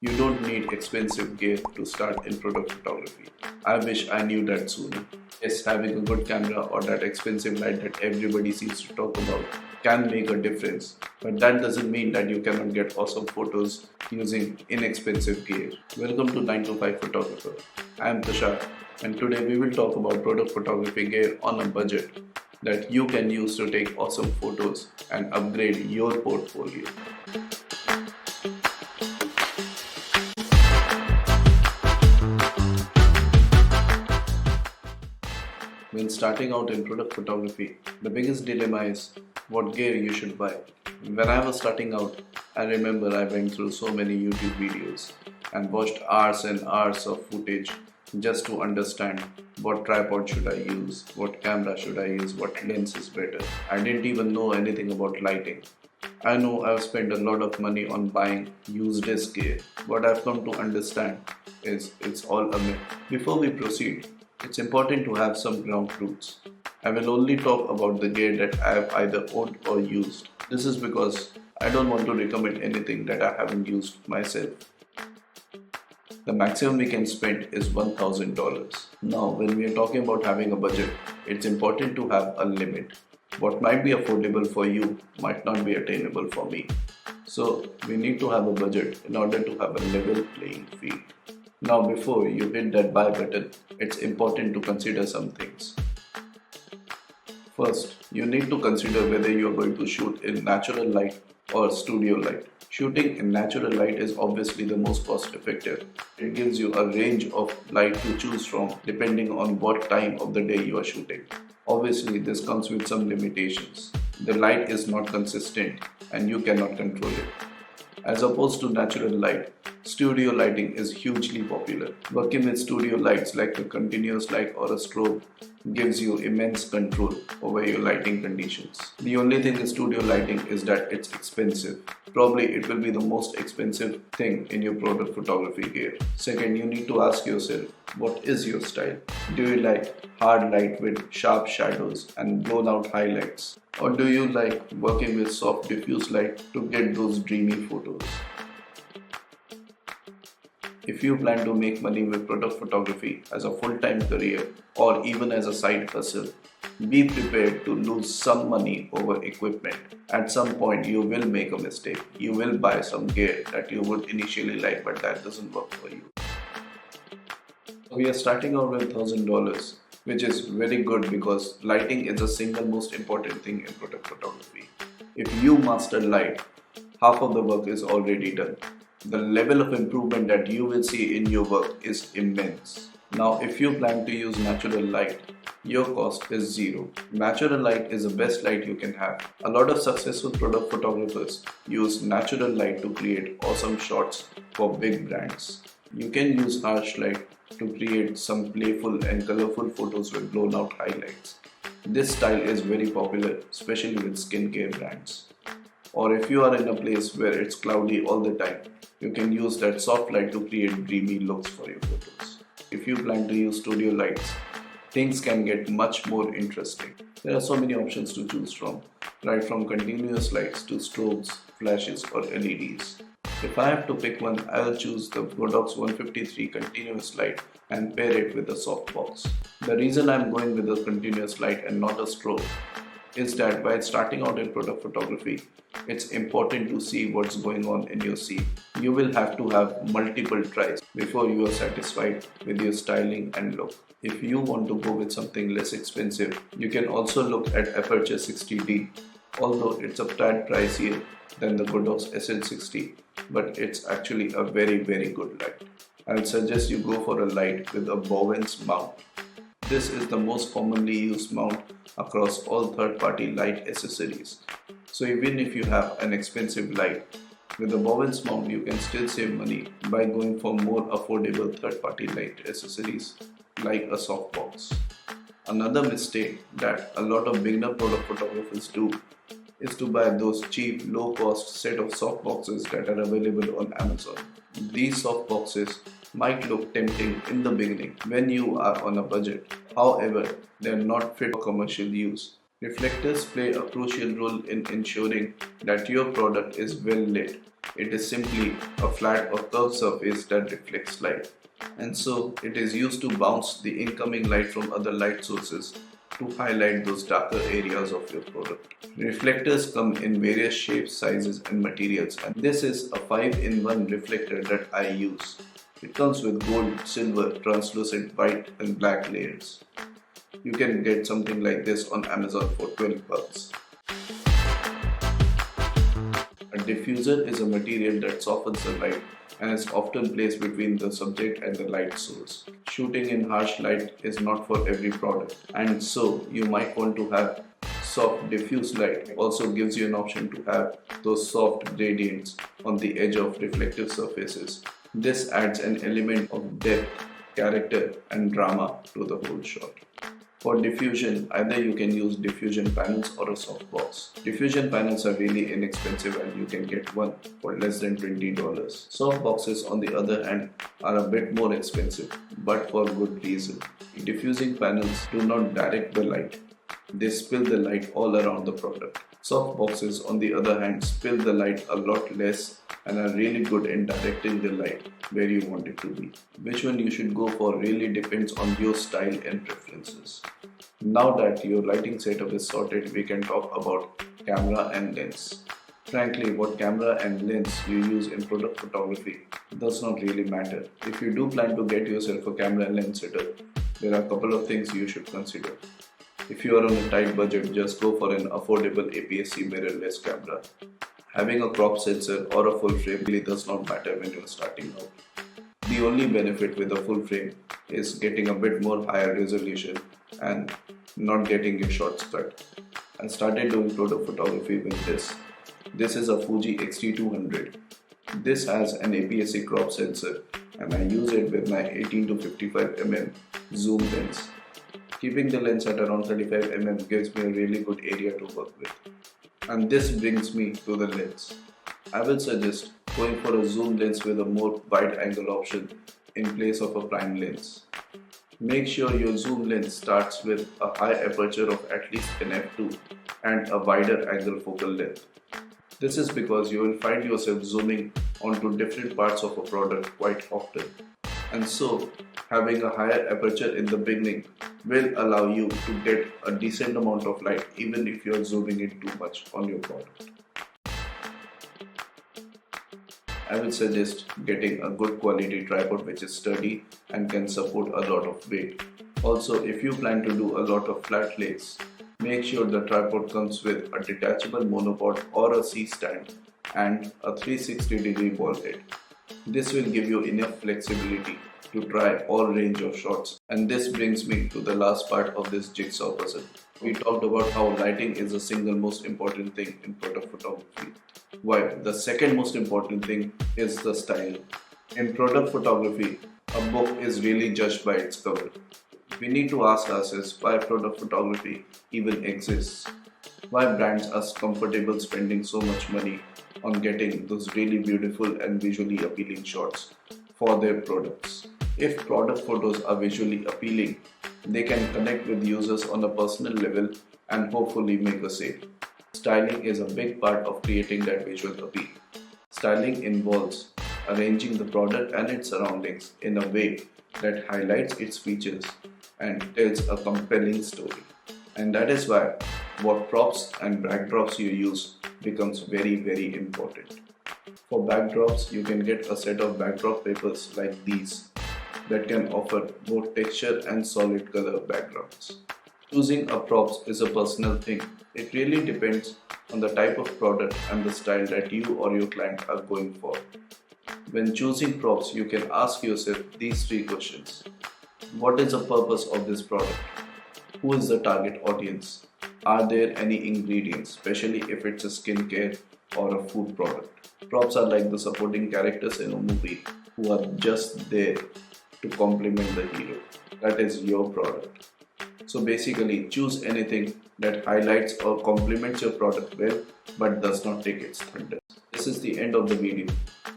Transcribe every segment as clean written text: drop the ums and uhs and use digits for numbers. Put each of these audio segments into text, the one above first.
You don't need expensive gear to start in product photography. I wish I knew that sooner. Yes, having a good camera or that expensive light that everybody seems to talk about can make a difference, but that doesn't mean that you cannot get awesome photos using inexpensive gear. Welcome to 9 to 5 Photographer. I am Tushar, and today we will talk about product photography gear on a budget that you can use to take awesome photos and upgrade your portfolio. When starting out in product photography, the biggest dilemma is what gear you should buy. When I was starting out, I remember I went through so many YouTube videos and watched hours and hours of footage just to understand what tripod should I use, what camera should I use, what lens is better. I didn't even know anything about lighting. I know I've spent a lot of money on buying useless gear. What I've come to understand is it's all a myth. Before we proceed, it's important to have some ground roots. I will only talk about the gear that I have either owned or used. This is because I don't want to recommend anything that I haven't used myself. The maximum we can spend is $1,000. Now, when we are talking about having a budget, it's important to have a limit. What might be affordable for you might not be attainable for me. So, we need to have a budget in order to have a level playing field. Now, before you hit that buy button, it's important to consider some things. First, you need to consider whether you are going to shoot in natural light or studio light. Shooting in natural light is obviously the most cost effective. It gives you a range of light to choose from depending on what time of the day you are shooting. Obviously, this comes with some limitations. The light is not consistent and you cannot control it. As opposed to natural light, studio lighting is hugely popular. Working with studio lights like a continuous light or a strobe gives you immense control over your lighting conditions. The only thing with studio lighting is that it's expensive. Probably it will be the most expensive thing in your product photography gear. Second, you need to ask yourself, what is your style? Do you like hard light with sharp shadows and blown out highlights? Or do you like working with soft diffuse light to get those dreamy photos? If you plan to make money with product photography as a full-time career or even as a side hustle, be prepared to lose some money over equipment. At some point you will make a mistake. You will buy some gear that you would initially like, but that doesn't work for you. We are starting out with $1,000, which is very good because lighting is the single most important thing in product photography. If you master light, half of the work is already done. The level of improvement that you will see in your work is immense. Now, if you plan to use natural light, your cost is zero. Natural light is the best light you can have. A lot of successful product photographers use natural light to create awesome shots for big brands. You can use harsh light to create some playful and colorful photos with blown out highlights. This style is very popular, especially with skincare brands. Or if you are in a place where it's cloudy all the time, you can use that soft light to create dreamy looks for your photos. If you plan to use studio lights, things can get much more interesting. There are so many options to choose from, right from continuous lights to strobes, flashes or LEDs. If I have to pick one, I will choose the Godox 153 continuous light and pair it with a softbox. The reason I am going with a continuous light and not a strobe is that while starting out in product photography, it's important to see what's going on in your scene. You will have to have multiple tries before you are satisfied with your styling and look. If you want to go with something less expensive, you can also look at Aperture 60D, although it's a tad pricier than the Godox SL60, but it's actually a very good light. I would suggest you go for a light with a Bowens mount. This is the most commonly used mount across all third-party light accessories. So even if you have an expensive light, with the Bowens mount you can still save money by going for more affordable third-party light accessories like a softbox. Another mistake that a lot of beginner product photographers do is to buy those cheap, low-cost set of softboxes that are available on Amazon. These softboxes might look tempting in the beginning when you are on a budget. However, they are not fit for commercial use. Reflectors play a crucial role in ensuring that your product is well lit. It is simply a flat or curved surface that reflects light, and so it is used to bounce the incoming light from other light sources to highlight those darker areas of your product. Reflectors come in various shapes, sizes, and materials, and this is a 5-in-1 reflector that I use. It comes with gold, silver, translucent, white, and black layers. You can get something like this on Amazon for $12. A diffuser is a material that softens the light and is often placed between the subject and the light source. Shooting in harsh light is not for every product, and so you might want to have soft diffuse light. Also gives you an option to have those soft gradients on the edge of reflective surfaces. This adds an element of depth, character, and drama to the whole shot. For diffusion, either you can use diffusion panels or a softbox. Diffusion panels are really inexpensive and you can get one for less than $20. Softboxes, on the other hand, are a bit more expensive, but for good reason. Diffusing panels do not direct the light. They spill the light all around the product. Softboxes, on the other hand, spill the light a lot less and are really good in directing the light where you want it to be. Which one you should go for really depends on your style and preferences. Now that your lighting setup is sorted, we can talk about camera and lens. Frankly, what camera and lens you use in product photography does not really matter. If you do plan to get yourself a camera and lens setup, there are a couple of things you should consider. If you are on a tight budget, just go for an affordable APS-C mirrorless camera. Having a crop sensor or a full frame really does not matter when you are starting out. The only benefit with a full frame is getting a bit more higher resolution and not getting your shots cut. I started doing product photography with this. This is a Fuji X-T200. This has an APS-C crop sensor and I use it with my 18 to 55mm zoom lens. Keeping the lens at around 35mm gives me a really good area to work with. And this brings me to the lens. I will suggest going for a zoom lens with a more wide angle option in place of a prime lens. Make sure your zoom lens starts with a high aperture of at least an f2 and a wider angle focal length. This is because you will find yourself zooming onto different parts of a product quite often. And so, having a higher aperture in the beginning will allow you to get a decent amount of light even if you are zooming in too much on your product. I would suggest getting a good quality tripod which is sturdy and can support a lot of weight. Also, if you plan to do a lot of flat lays, make sure the tripod comes with a detachable monopod or a C-stand and a 360-degree ball head. This will give you enough flexibility to try all range of shots. And this brings me to the last part of this jigsaw puzzle. We talked about how lighting is the single most important thing in product photography, while the second most important thing is the styling. In product photography, a book is really judged by its cover. We need to ask ourselves why product photography even exists. Why brands are comfortable spending so much money on getting those really beautiful and visually appealing shots for their products. If product photos are visually appealing, they can connect with users on a personal level and hopefully make a sale. Styling is a big part of creating that visual appeal. Styling involves arranging the product and its surroundings in a way that highlights its features and tells a compelling story. And that is why what props and backdrops you use becomes very important. For backdrops, you can get a set of backdrop papers like these that can offer both texture and solid color backgrounds. Choosing a props is a personal thing. It really depends on the type of product and the style that you or your client are going for. When choosing props, you can ask yourself these three questions. What is the purpose of this product? Who is the target audience? Are there any ingredients, especially if it's a skincare or a food product? Props are like the supporting characters in a movie who are just there to complement the hero. That is your product. So basically, choose anything that highlights or complements your product well but does not take its thunder. This is the end of the video.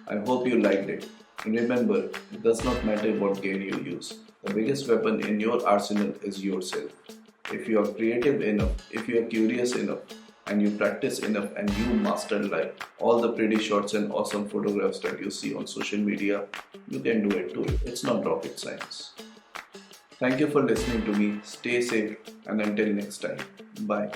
I hope you liked it. Remember, it does not matter what gear you use. The biggest weapon in your arsenal is yourself. If you are creative enough, if you are curious enough, and you practice enough and you master life, all the pretty shots and awesome photographs that you see on social media, you can do it too. It's not rocket science. Thank you for listening to me. Stay safe and until next time. Bye.